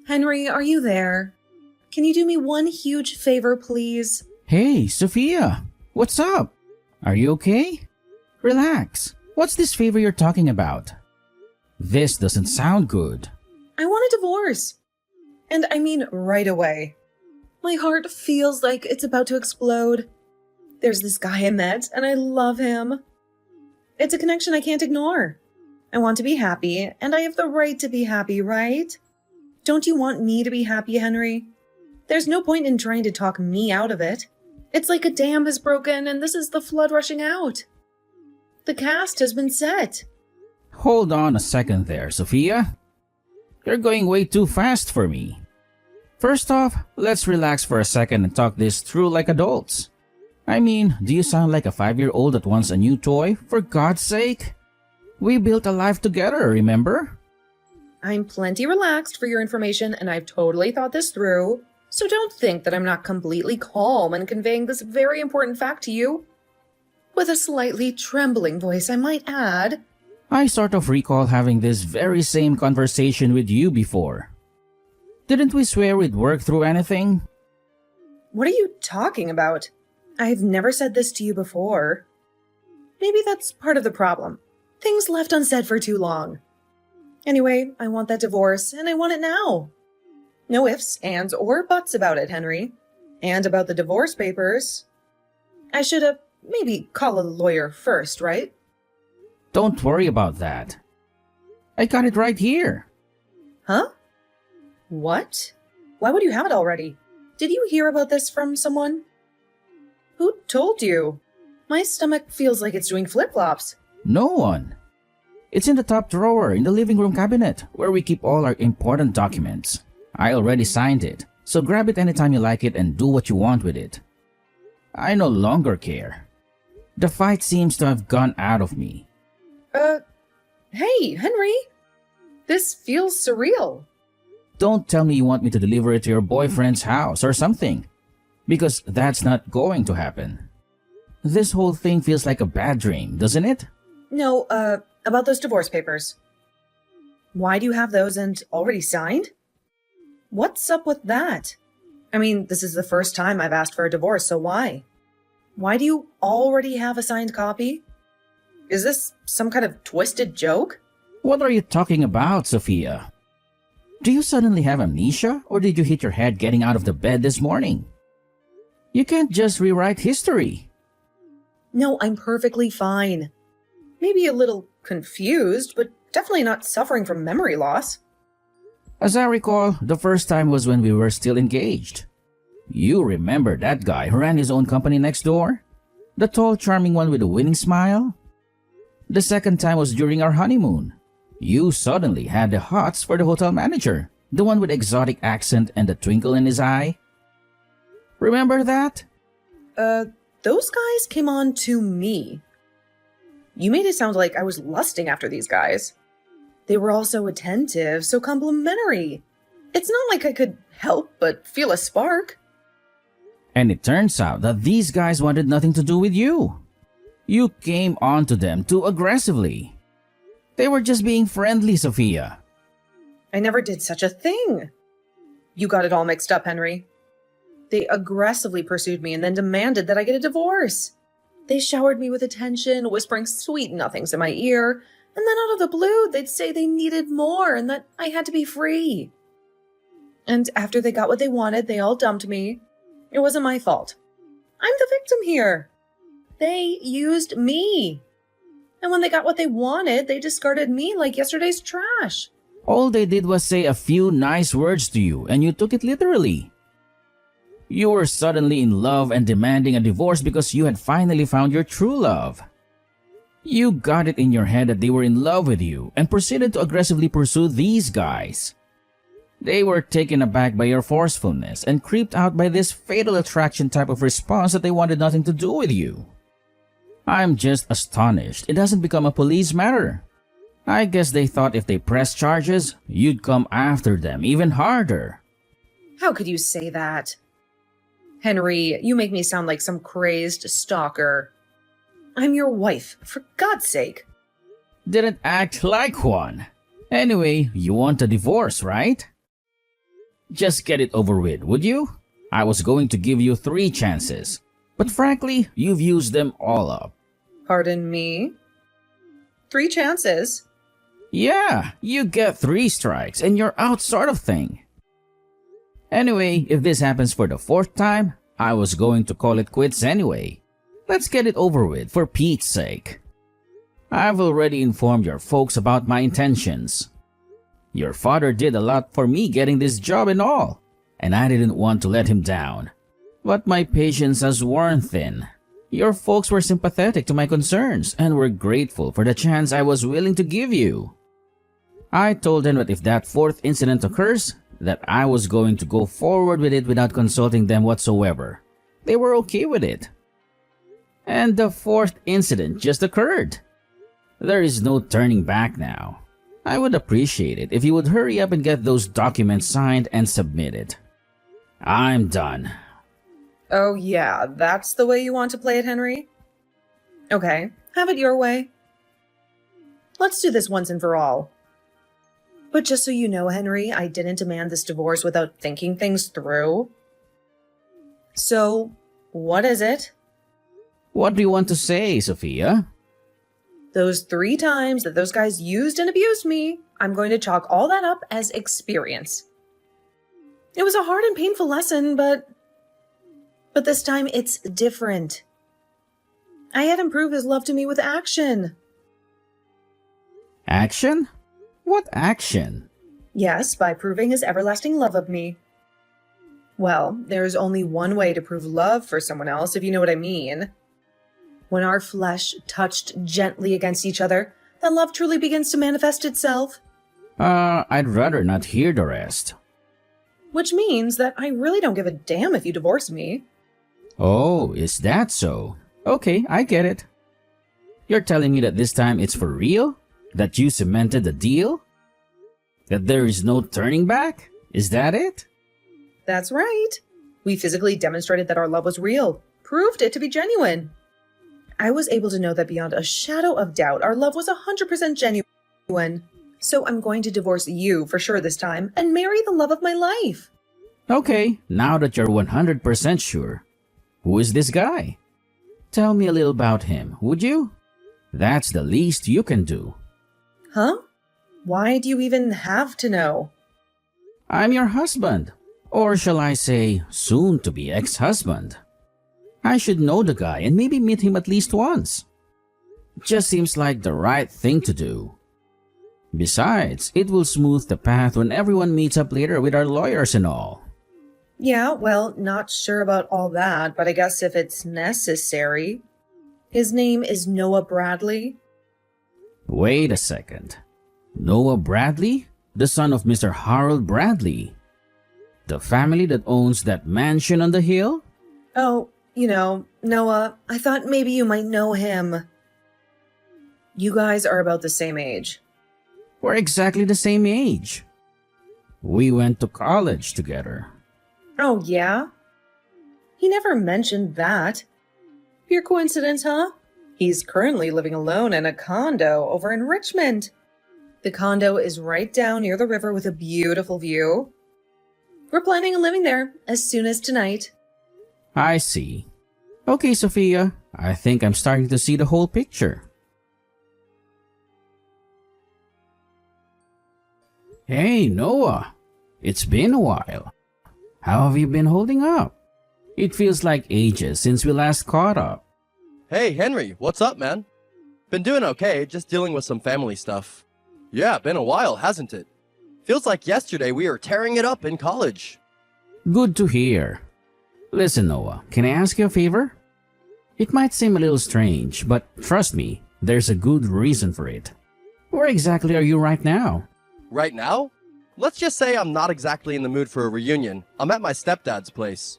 Henry, are you there? Can you do me one huge favor, please? Hey, Sophia! What's up? Are you okay? Relax. What's this favor you're talking about? This doesn't sound good. I want a divorce. And I mean right away. My heart feels like it's about to explode. There's this guy I met, and I love him. It's a connection I can't ignore. I want to be happy, and I have the right to be happy, right? Don't you want me to be happy, Henry? There's no point in trying to talk me out of it. It's like a dam has broken, and this is the flood rushing out. The cast has been set. Hold on a second there, Sophia. You're going way too fast for me. First off, let's relax for a second and talk this through like adults. I mean, do you sound like a 5-year-old that wants a new toy? For God's sake! We built a life together, remember? I'm plenty relaxed for your information, and I've totally thought this through. So don't think that I'm not completely calm in conveying this very important fact to you. With a slightly trembling voice, I might add. I sort of recall having this very same conversation with you before. Didn't we swear we'd work through anything? What are you talking about? I've never said this to you before. Maybe that's part of the problem. Things left unsaid for too long. Anyway, I want that divorce, and I want it now. No ifs, ands, or buts about it, Henry. And about the divorce papers. I should have maybe call a lawyer first, right? Don't worry about that. I got it right here. Huh? What? Why would you have it already? Did you hear about this from someone? Who told you? My stomach feels like it's doing flip-flops. No one. It's in the top drawer in the living room cabinet where we keep all our important documents. I already signed it, so grab it anytime you like it and do what you want with it. I no longer care. The fight seems to have gone out of me. Hey, Henry! This feels surreal. Don't tell me you want me to deliver it to your boyfriend's house or something, because that's not going to happen. This whole thing feels like a bad dream, doesn't it? No, about those divorce papers. Why do you have those and already signed? What's up with that? I mean, this is the first time I've asked for a divorce, so why? Why do you already have a signed copy? Is this some kind of twisted joke? What are you talking about, Sophia? Do you suddenly have amnesia, or did you hit your head getting out of the bed this morning? You can't just rewrite history. No, I'm perfectly fine. Maybe a little confused, but definitely not suffering from memory loss. As I recall, the first time was when we were still engaged. You remember that guy who ran his own company next door? The tall, charming one with a winning smile? The second time was during our honeymoon. You suddenly had the hots for the hotel manager, the one with exotic accent and the twinkle in his eye. Remember that? Those guys came on to me. You made it sound like I was lusting after these guys. They were all so attentive, so complimentary. It's not like I could help but feel a spark. And it turns out that these guys wanted nothing to do with you. You came on to them too aggressively. They were just being friendly, Sophia. I never did such a thing. You got it all mixed up, Henry. They aggressively pursued me and then demanded that I get a divorce. They showered me with attention, whispering sweet nothings in my ear, and then out of the blue, they'd say they needed more and that I had to be free. And after they got what they wanted, they all dumped me. It wasn't my fault. I'm the victim here. They used me. And when they got what they wanted, they discarded me like yesterday's trash. All they did was say a few nice words to you, and you took it literally. You were suddenly in love and demanding a divorce because you had finally found your true love. You got it in your head that they were in love with you and proceeded to aggressively pursue these guys. They were taken aback by your forcefulness and creeped out by this fatal attraction type of response that they wanted nothing to do with you. I'm just astonished it doesn't become a police matter. I guess they thought if they pressed charges, you'd come after them even harder. How could you say that? Henry, you make me sound like some crazed stalker. I'm your wife, for God's sake. Didn't act like one. Anyway, you want a divorce, right? Just get it over with, would you? I was going to give you 3 chances. But frankly, you've used them all up. Pardon me? 3 chances? Yeah, you get 3 strikes and you're out sort of thing. Anyway, if this happens for the 4th time, I was going to call it quits anyway. Let's get it over with for Pete's sake. I've already informed your folks about my intentions. Your father did a lot for me getting this job and all, and I didn't want to let him down. But my patience has worn thin. Your folks were sympathetic to my concerns and were grateful for the chance I was willing to give you. I told them that if that 4th incident occurs, that I was going to go forward with it without consulting them whatsoever. They were okay with it. And the 4th incident just occurred. There is no turning back now. I would appreciate it if you would hurry up and get those documents signed and submitted. I'm done. Oh yeah, that's the way you want to play it, Henry? Okay, have it your way. Let's do this once and for all. But just so you know, Henry, I didn't demand this divorce without thinking things through. So, what is it? What do you want to say, Sophia? Those 3 times that those guys used and abused me, I'm going to chalk all that up as experience. It was a hard and painful lesson, but this time it's different. I had him prove his love to me with action. Action? What action? Yes, by proving his everlasting love of me. Well, there's only one way to prove love for someone else, if you know what I mean. When our flesh touched gently against each other, that love truly begins to manifest itself. I'd rather not hear the rest. Which means that I really don't give a damn if you divorce me. Oh, is that so? Okay, I get it. You're telling me that this time it's for real? That you cemented the deal? That there is no turning back? Is that it? That's right. We physically demonstrated that our love was real, proved it to be genuine. I was able to know that beyond a shadow of doubt, our love was 100% genuine. So I'm going to divorce you for sure this time and marry the love of my life. Okay, now that you're 100% sure, who is this guy? Tell me a little about him, would you? That's the least you can do. Huh? Why do you even have to know? I'm your husband. Or shall I say, soon-to-be ex-husband. I should know the guy and maybe meet him at least once. Just seems like the right thing to do. Besides, it will smooth the path when everyone meets up later with our lawyers and all. Yeah, well, not sure about all that, but I guess if it's necessary. His name is Noah Bradley. Wait a second. Noah Bradley? The son of Mr. Harold Bradley? The family that owns that mansion on the hill? Oh, Noah, I thought maybe you might know him. You guys are about the same age. We're exactly the same age. We went to college together. Oh, yeah? He never mentioned that. Pure coincidence, huh? He's currently living alone in a condo over in Richmond. The condo is right down near the river with a beautiful view. We're planning on living there as soon as tonight. I see. Okay, Sophia, I think I'm starting to see the whole picture. Hey, Noah. It's been a while. How have you been holding up? It feels like ages since we last caught up. Hey, Henry, what's up, man? Been doing okay, just dealing with some family stuff. Yeah, been a while, hasn't it? Feels like yesterday we were tearing it up in college. Good to hear. Listen, Noah, can I ask you a favor? It might seem a little strange, but trust me, there's a good reason for it. Where exactly are you right now? Right now? Let's just say I'm not exactly in the mood for a reunion. I'm at my stepdad's place.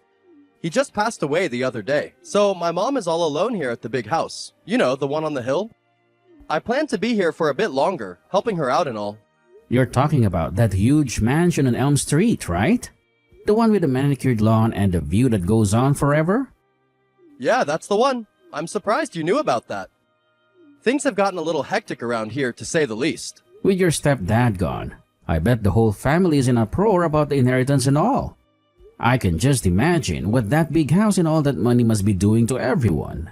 He just passed away the other day, so my mom is all alone here at the big house. You know, the one on the hill? I plan to be here for a bit longer, helping her out and all. You're talking about that huge mansion on Elm Street, right? The one with the manicured lawn and the view that goes on forever? Yeah, that's the one. I'm surprised you knew about that. Things have gotten a little hectic around here, to say the least. With your stepdad gone, I bet the whole family is in uproar about the inheritance and all. I can just imagine what that big house and all that money must be doing to everyone.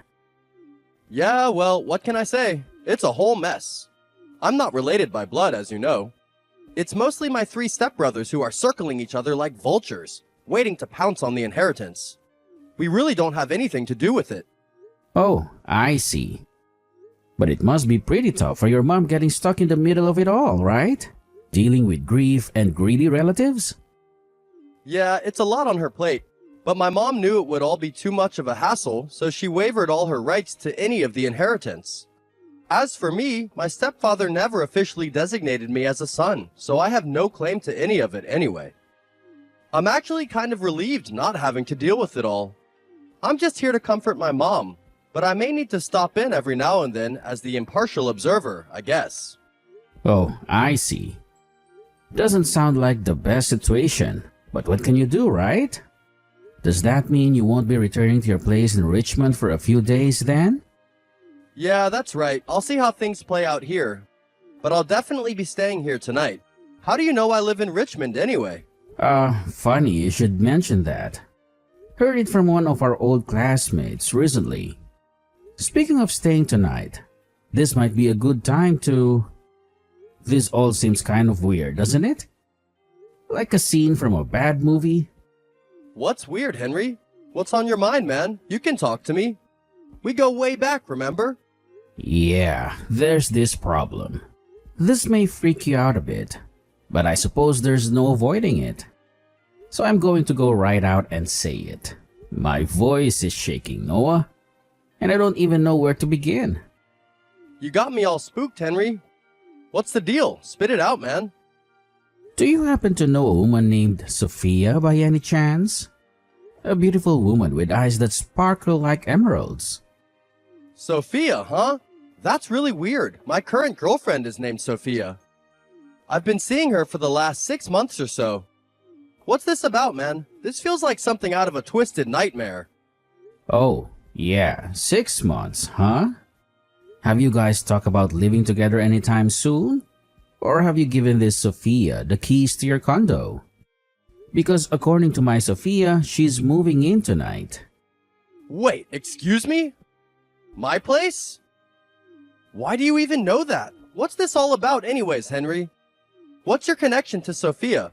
Yeah, well, what can I say? It's a whole mess. I'm not related by blood, as you know. It's mostly my 3 stepbrothers who are circling each other like vultures, waiting to pounce on the inheritance. We really don't have anything to do with it. Oh, I see. But it must be pretty tough for your mom getting stuck in the middle of it all, right? Dealing with grief and greedy relatives? Yeah, it's a lot on her plate. But my mom knew it would all be too much of a hassle, so she waived all her rights to any of the inheritance. As for me, my stepfather never officially designated me as a son, so I have no claim to any of it anyway. I'm actually kind of relieved not having to deal with it all. I'm just here to comfort my mom, but I may need to stop in every now and then as the impartial observer, I guess. Oh, I see. Doesn't sound like the best situation, but what can you do, right? Does that mean you won't be returning to your place in Richmond for a few days then? Yeah, that's right. I'll see how things play out here. But I'll definitely be staying here tonight. How do you know I live in Richmond anyway? Funny you should mention that. Heard it from one of our old classmates recently. Speaking of staying tonight, this might be a good time to... This all seems kind of weird, doesn't it? Like a scene from a bad movie? What's weird, Henry? What's on your mind, man? You can talk to me. We go way back, remember? Yeah, there's this problem. This may freak you out a bit, but I suppose there's no avoiding it. So I'm going to go right out and say it. My voice is shaking, Noah, and I don't even know where to begin. You got me all spooked, Henry. What's the deal? Spit it out, man. Do you happen to know a woman named Sophia by any chance? A beautiful woman with eyes that sparkle like emeralds. Sophia, huh? That's really weird. My current girlfriend is named Sophia. I've been seeing her for the last 6 months or so. What's this about, man? This feels like something out of a twisted nightmare. Oh, yeah, 6 months, huh? Have you guys talked about living together anytime soon? Or have you given this Sophia the keys to your condo? Because according to my Sophia, she's moving in tonight. Wait, excuse me? My place? Why do you even know that? What's this all about anyways, Henry? What's your connection to Sophia?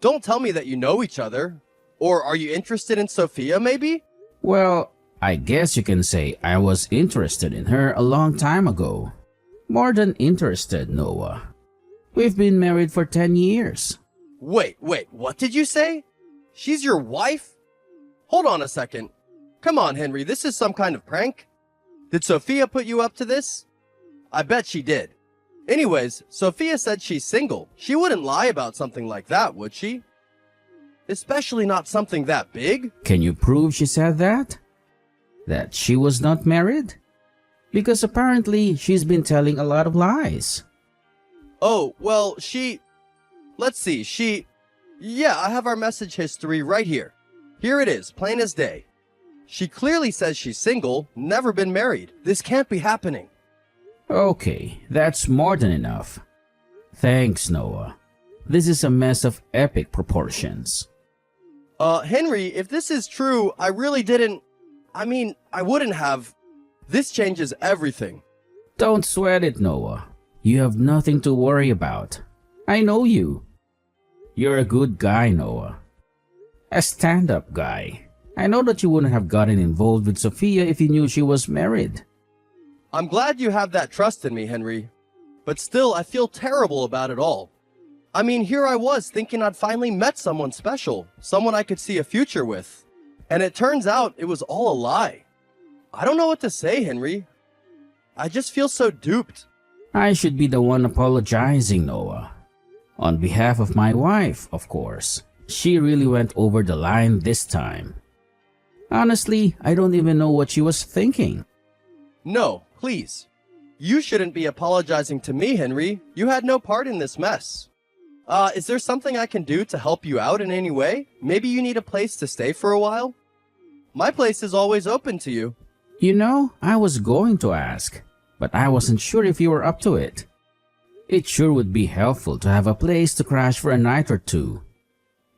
Don't tell me that you know each other. Or are you interested in Sophia, maybe? Well, I guess you can say I was interested in her a long time ago. More than interested, Noah. We've been married for 10 years. Wait, what did you say? She's your wife? Hold on a second. Come on, Henry, this is some kind of prank? Did Sophia put you up to this? I bet she did. Anyways, Sophia said she's single. She wouldn't lie about something like that, would she? Especially not something that big. Can you prove she said that? That she was not married? Because apparently she's been telling a lot of lies. Oh, well, let's see, yeah, I have our message history right here. Here it is, plain as day. She clearly says she's single, never been married. This can't be happening. Okay, that's more than enough. Thanks, Noah. This is a mess of epic proportions. Henry, if this is true, I wouldn't have. This changes everything. Don't sweat it, Noah. You have nothing to worry about. I know you. You're a good guy, Noah. A stand-up guy. I know that you wouldn't have gotten involved with Sophia if you knew she was married. I'm glad you have that trust in me, Henry. But still, I feel terrible about it all. I mean, here I was thinking I'd finally met someone special, someone I could see a future with. And it turns out it was all a lie. I don't know what to say, Henry. I just feel so duped. I should be the one apologizing, Noah. On behalf of my wife, of course. She really went over the line this time. Honestly, I don't even know what she was thinking. No, please. You shouldn't be apologizing to me, Henry. You had no part in this mess. Is there something I can do to help you out in any way? Maybe you need a place to stay for a while? My place is always open to you. You know, I was going to ask, but I wasn't sure if you were up to it. It sure would be helpful to have a place to crash for a night or two,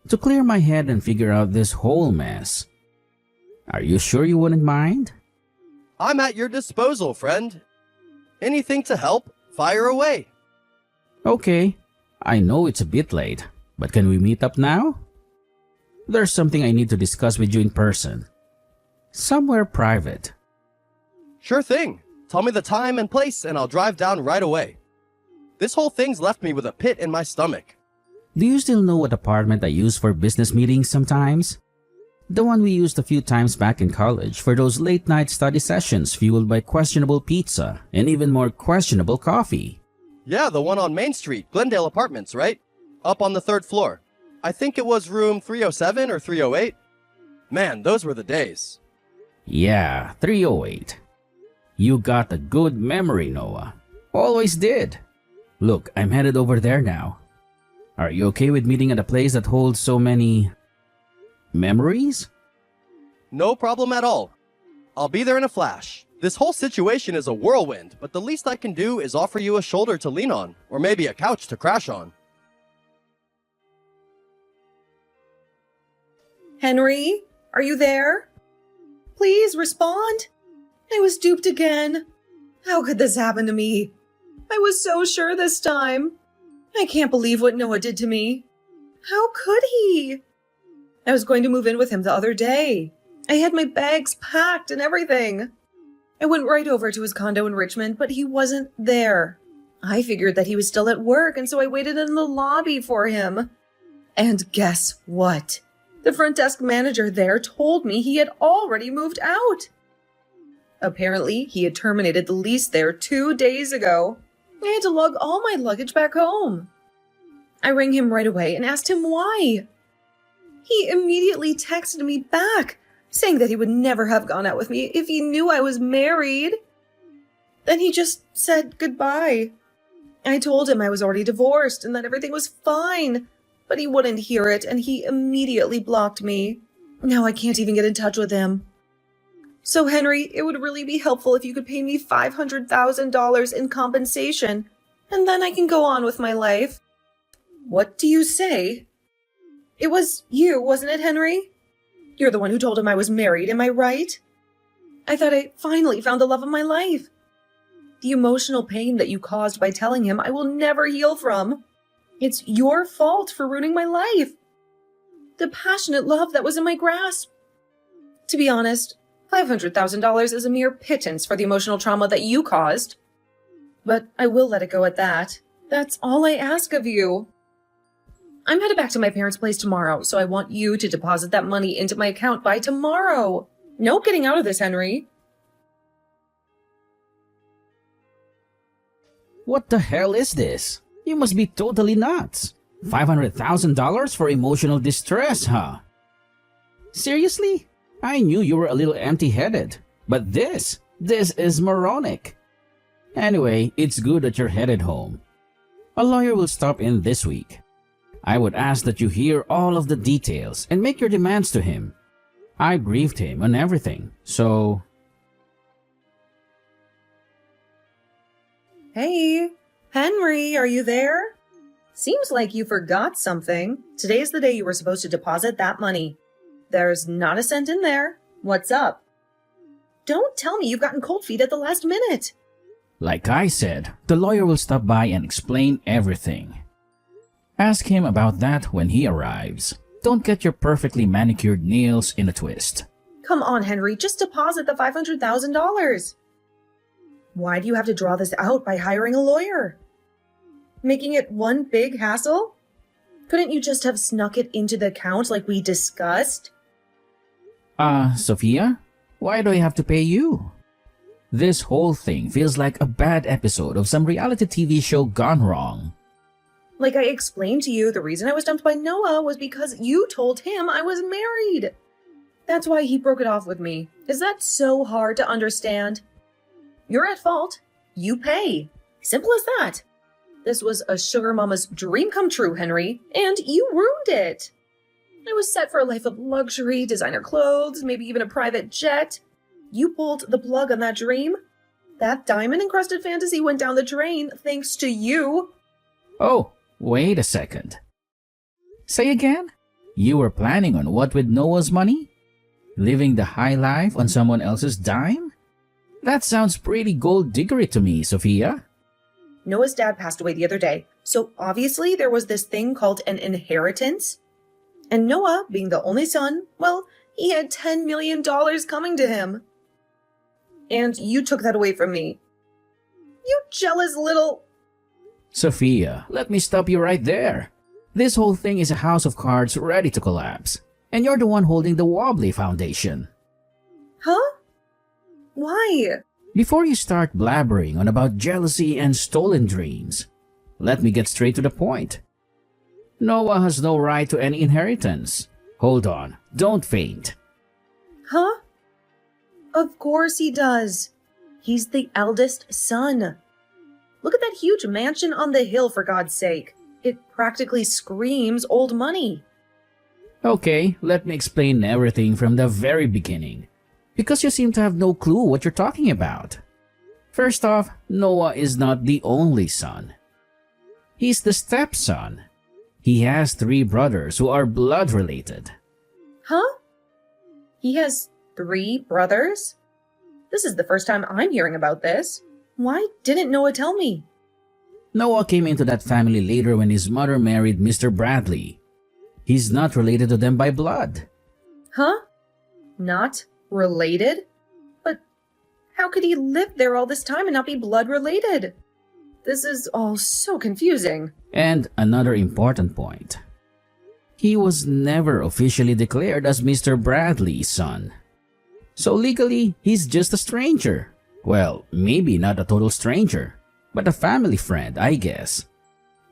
to clear my head and figure out this whole mess. Are you sure you wouldn't mind? I'm at your disposal, friend. Anything to help, fire away. Okay, I know it's a bit late, but can we meet up now? There's something I need to discuss with you in person. Somewhere private. Sure thing. Tell me the time and place and I'll drive down right away. This whole thing's left me with a pit in my stomach. Do you still know what apartment I use for business meetings sometimes? The one we used a few times back in college for those late-night study sessions fueled by questionable pizza and even more questionable coffee. Yeah, the one on Main Street, Glendale Apartments, right? Up on the 3rd floor. I think it was room 307 or 308. Man, those were the days. Yeah, 308. You got a good memory, Noah. Always did. Look, I'm headed over there now. Are you okay with meeting at a place that holds so many memories? No problem at all. I'll be there in a flash. This whole situation is a whirlwind, but the least I can do is offer you a shoulder to lean on, or maybe a couch to crash on. Henry, are you there? Please respond. I was duped again. How could this happen to me? I was so sure this time. I can't believe what Noah did to me. How could he? I was going to move in with him the other day. I had my bags packed and everything. I went right over to his condo in Richmond, but he wasn't there. I figured that he was still at work, and so I waited in the lobby for him. And guess what? The front desk manager there told me he had already moved out. Apparently, he had terminated the lease there 2 days ago. I had to lug all my luggage back home. I rang him right away and asked him why. He immediately texted me back, saying that he would never have gone out with me if he knew I was married. Then he just said goodbye. I told him I was already divorced and that everything was fine, but he wouldn't hear it and he immediately blocked me. Now I can't even get in touch with him. So Henry, it would really be helpful if you could pay me $500,000 in compensation, and then I can go on with my life. What do you say? It was you, wasn't it, Henry? You're the one who told him I was married, am I right? I thought I finally found the love of my life. The emotional pain that you caused by telling him I will never heal from. It's your fault for ruining my life. The passionate love that was in my grasp. To be honest, $500,000 is a mere pittance for the emotional trauma that you caused. But I will let it go at that. That's all I ask of you. I'm headed back to my parents' place tomorrow, so I want you to deposit that money into my account by tomorrow. No getting out of this, Henry. What the hell is this? You must be totally nuts. $500,000 for emotional distress, huh? Seriously? I knew you were a little empty-headed, but this is moronic. Anyway, it's good that you're headed home. A lawyer will stop in this week. I would ask that you hear all of the details and make your demands to him. I briefed him on everything, so... Hey, Henry, are you there? Seems like you forgot something. Today's the day you were supposed to deposit that money. There's not a cent in there. What's up? Don't tell me you've gotten cold feet at the last minute. Like I said, the lawyer will stop by and explain everything. Ask him about that when he arrives. Don't get your perfectly manicured nails in a twist. Come on, Henry, just deposit the $500,000. Why do you have to draw this out by hiring a lawyer? Making it one big hassle? Couldn't you just have snuck it into the account like we discussed? Sophia? Why do I have to pay you? This whole thing feels like a bad episode of some reality TV show gone wrong. Like I explained to you, the reason I was dumped by Noah was because you told him I was married. That's why he broke it off with me. Is that so hard to understand? You're at fault. You pay. Simple as that. This was a sugar mama's dream come true, Henry, and you ruined it. I was set for a life of luxury, designer clothes, maybe even a private jet. You pulled the plug on that dream. That diamond-encrusted fantasy went down the drain thanks to you. Oh, wait a second. Say again? You were planning on what with Noah's money? Living the high life on someone else's dime? That sounds pretty gold diggery to me, Sophia. Noah's dad passed away the other day, so obviously there was this thing called an inheritance. And Noah, being the only son, well, he had $10 million coming to him. And you took that away from me. You jealous little... Sophia, let me stop you right there. This whole thing is a house of cards ready to collapse, and you're the one holding the wobbly foundation. Huh? Why? Before you start blabbering on about jealousy and stolen dreams, let me get straight to the point. Noah has no right to any inheritance. Hold on, don't faint. Huh? Of course he does. He's the eldest son. Look at that huge mansion on the hill, for God's sake. It practically screams old money. Okay, let me explain everything from the very beginning, because you seem to have no clue what you're talking about. First off, Noah is not the only son. He's the stepson. He has 3 brothers who are blood related. Huh? He has 3 brothers? This is the first time I'm hearing about this. Why didn't Noah tell me? Noah came into that family later when his mother married Mr. Bradley. He's not related to them by blood. Huh? Not related? But how could he live there all this time and not be blood related? This is all so confusing. And another important point. He was never officially declared as Mr. Bradley's son. So legally, he's just a stranger. Well, maybe not a total stranger, but a family friend, I guess.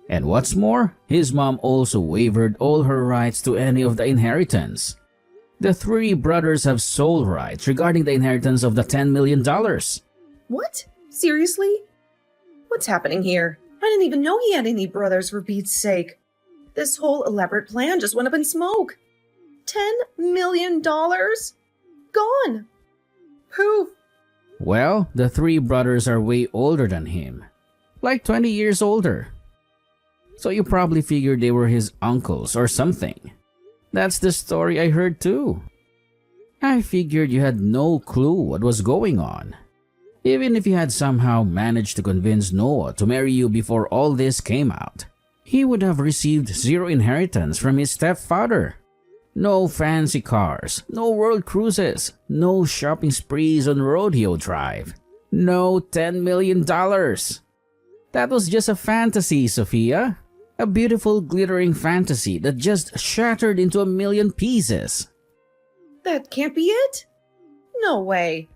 And what's more, his mom also waived all her rights to any of the inheritance. The 3 brothers have sole rights regarding the inheritance of the $10 million. What? Seriously? What's happening here? I didn't even know he had any brothers, for Pete's sake. This whole elaborate plan just went up in smoke. $10 million? Gone. Poof. Well, the 3 brothers are way older than him. Like 20 years older. So you probably figured they were his uncles or something. That's the story I heard too. I figured you had no clue what was going on. Even if you had somehow managed to convince Noah to marry you before all this came out, he would have received 0 inheritance from his stepfather. No fancy cars, no world cruises, no shopping sprees on Rodeo Drive, no $10 million. That was just a fantasy, Sophia. A beautiful glittering fantasy that just shattered into a million pieces. That can't be it. No way.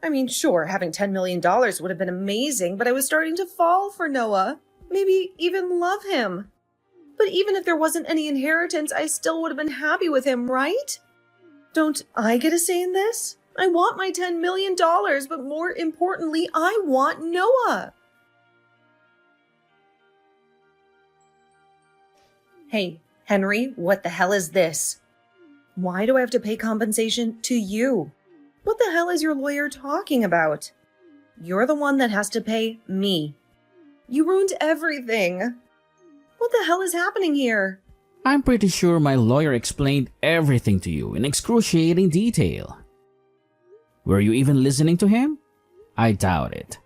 I mean, sure, having $10 million would have been amazing, but I was starting to fall for Noah. Maybe even love him. But even if there wasn't any inheritance, I still would have been happy with him, right? Don't I get a say in this? I want my $10 million, but more importantly, I want Noah. Hey, Henry, what the hell is this? Why do I have to pay compensation to you? What the hell is your lawyer talking about? You're the one that has to pay me. You ruined everything. What the hell is happening here? I'm pretty sure my lawyer explained everything to you in excruciating detail. Were you even listening to him? I doubt it.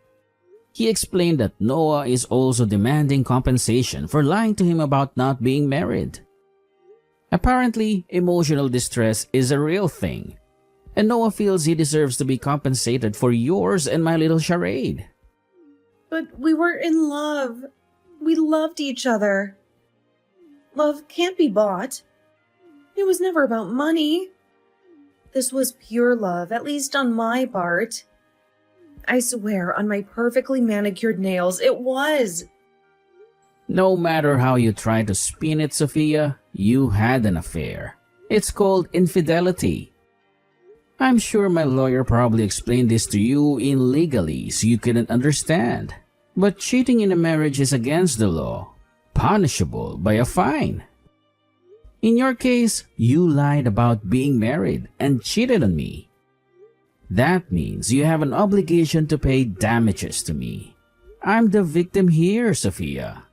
He explained that Noah is also demanding compensation for lying to him about not being married. Apparently, emotional distress is a real thing, and Noah feels he deserves to be compensated for yours and my little charade. But we were in love. We loved each other. Love can't be bought. It was never about money. This was pure love, at least on my part. I swear on my perfectly manicured nails, it was. No matter how you try to spin it, Sophia, you had an affair. It's called infidelity. I'm sure my lawyer probably explained this to you in legalese you couldn't understand. But cheating in a marriage is against the law, punishable by a fine. In your case, you lied about being married and cheated on me. That means you have an obligation to pay damages to me. I'm the victim here, Sophia.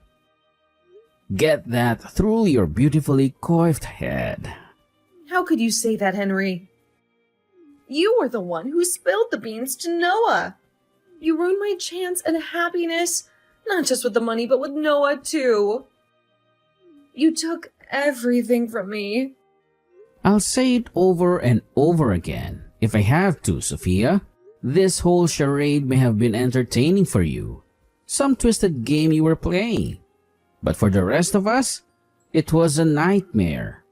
Get that through your beautifully coiffed head. How could you say that, Henry? You were the one who spilled the beans to Noah. You ruined my chance at happiness, not just with the money, but with Noah too. You took everything from me. I'll say it over and over again, if I have to, Sophia. This whole charade may have been entertaining for you, some twisted game you were playing. But for the rest of us, it was a nightmare.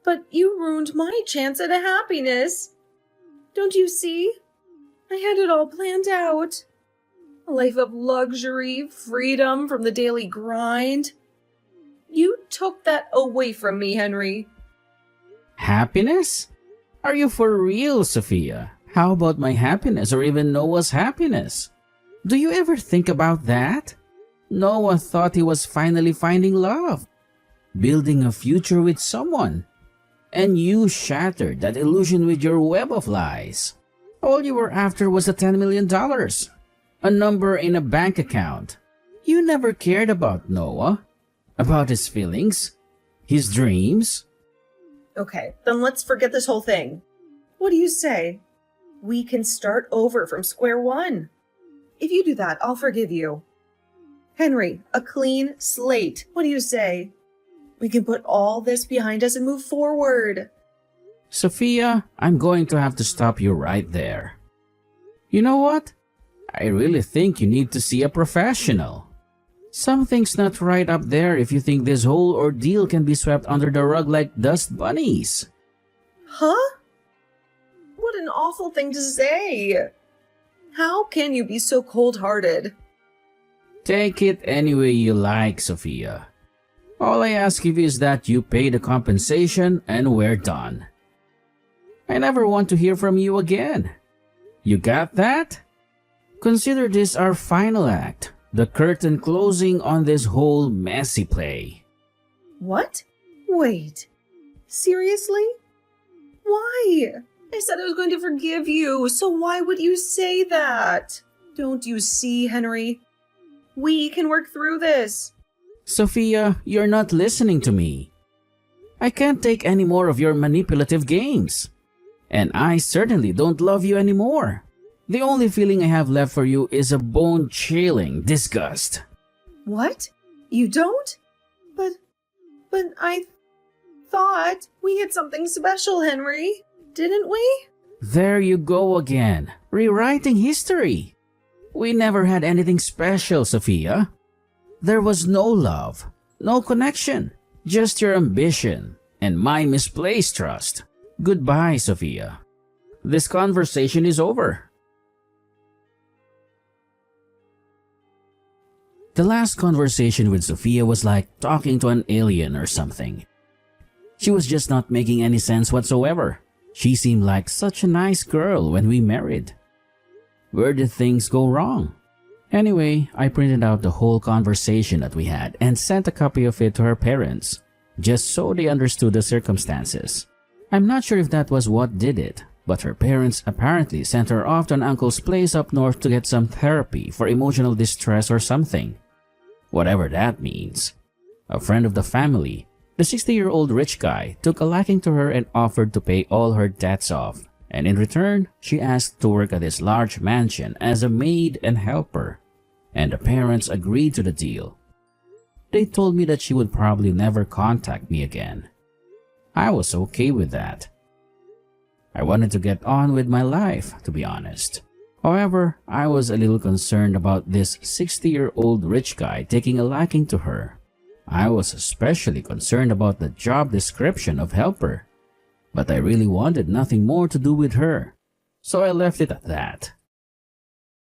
But you ruined my chance at a happiness. Don't you see? I had it all planned out. A life of luxury, freedom from the daily grind. You took that away from me, Henry. Happiness? Are you for real, Sophia? How about my happiness or even Noah's happiness? Do you ever think about that? Noah thought he was finally finding love, building a future with someone. And you shattered that illusion with your web of lies. All you were after was the $10 million, a number in a bank account. You never cared about Noah, about his feelings, his dreams. Okay, then let's forget this whole thing. What do you say? We can start over from square one. If you do that, I'll forgive you. Henry, a clean slate. What do you say? We can put all this behind us and move forward. Sophia, I'm going to have to stop you right there. You know what? I really think you need to see a professional. Something's not right up there if you think this whole ordeal can be swept under the rug like dust bunnies. Huh? What an awful thing to say. How can you be so cold-hearted? Take it any way you like, Sophia. All I ask of you is that you pay the compensation and we're done. I never want to hear from you again. You got that? Consider this our final act, the curtain closing on this whole messy play. What? Wait. Seriously? Why? I said I was going to forgive you, so why would you say that? Don't you see, Henry? We can work through this. Sophia, you're not listening to me. I can't take any more of your manipulative games. And I certainly don't love you anymore. The only feeling I have left for you is a bone-chilling disgust. What? You don't? But I thought we had something special, Henry. Didn't we? There you go again, rewriting history. We never had anything special, Sophia. There was no love, no connection, just your ambition and my misplaced trust. Goodbye, Sophia. This conversation is over. The last conversation with Sophia was like talking to an alien or something. She was just not making any sense whatsoever. She seemed like such a nice girl when we married. Where did things go wrong? Anyway, I printed out the whole conversation that we had and sent a copy of it to her parents, just so they understood the circumstances. I'm not sure if that was what did it, but her parents apparently sent her off to an uncle's place up north to get some therapy for emotional distress or something. Whatever that means. A friend of the family, the 60-year-old rich guy, took a liking to her and offered to pay all her debts off, and in return, she asked to work at his large mansion as a maid and helper, and the parents agreed to the deal. They told me that she would probably never contact me again. I was okay with that. I wanted to get on with my life, to be honest. However, I was a little concerned about this 60-year-old rich guy taking a liking to her. I was especially concerned about the job description of helper, but I really wanted nothing more to do with her, so I left it at that.